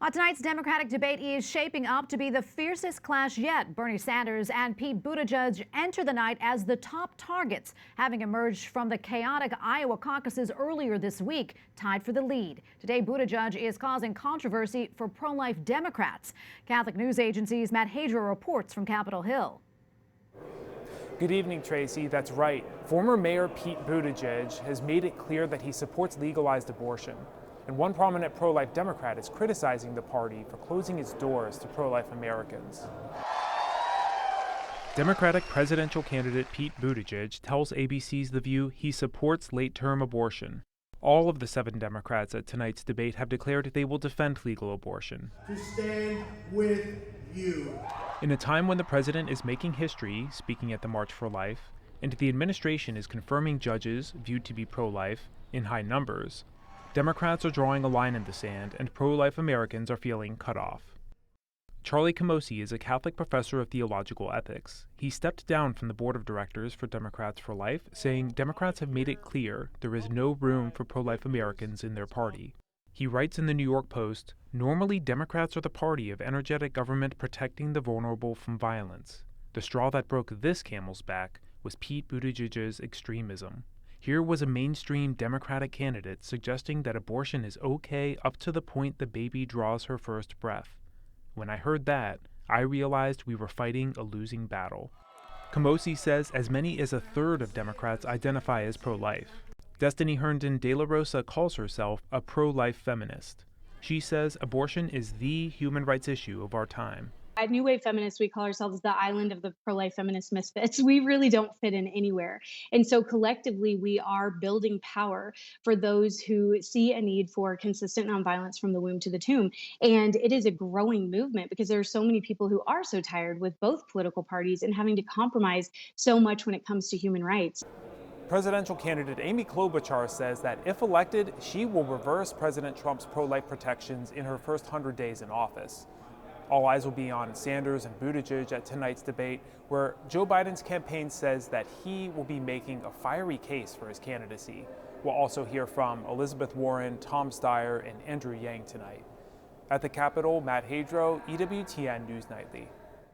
Tonight's Democratic debate is shaping up to be the fiercest clash yet. Bernie Sanders and Pete Buttigieg enter the night as the top targets, having emerged from the chaotic Iowa caucuses earlier this week, tied for the lead. Today, Buttigieg is causing controversy for pro-life Democrats. Catholic news agency's Matt Hadro reports from Capitol Hill. Good evening, Tracy. That's right. Former Mayor Pete Buttigieg has made it clear that he supports legalized abortion. And one prominent pro-life Democrat is criticizing the party for closing its doors to pro-life Americans. Democratic presidential candidate Pete Buttigieg tells ABC's The View he supports late-term abortion. All of the 7 Democrats at tonight's debate have declared they will defend legal abortion. To stand with you. In a time when the president is making history, speaking at the March for Life, and the administration is confirming judges viewed to be pro-life in high numbers, Democrats are drawing a line in the sand, and pro-life Americans are feeling cut off. Charlie Camosi is a Catholic professor of theological ethics. He stepped down from the board of directors for Democrats for Life, saying Democrats have made it clear there is no room for pro-life Americans in their party. He writes in the New York Post, "Normally, Democrats are the party of energetic government protecting the vulnerable from violence. The straw that broke this camel's back was Pete Buttigieg's extremism. Here was a mainstream Democratic candidate suggesting that abortion is okay up to the point the baby draws her first breath. When I heard that, I realized we were fighting a losing battle." Camosi says as many as a third of Democrats identify as pro-life. Destiny Herndon de la Rosa calls herself a pro-life feminist. She says abortion is the human rights issue of our time. At New Wave Feminists, we call ourselves the island of the pro-life feminist misfits. We really don't fit in anywhere. And so collectively, we are building power for those who see a need for consistent nonviolence from the womb to the tomb. And it is a growing movement because there are so many people who are so tired with both political parties and having to compromise so much when it comes to human rights. Presidential candidate Amy Klobuchar says that if elected, she will reverse President Trump's pro-life protections in her first 100 days in office. All eyes will be on Sanders and Buttigieg at tonight's debate, where Joe Biden's campaign says that he will be making a fiery case for his candidacy. We'll also hear from Elizabeth Warren, Tom Steyer, and Andrew Yang tonight. At the Capitol, Matt Hadro, EWTN News Nightly.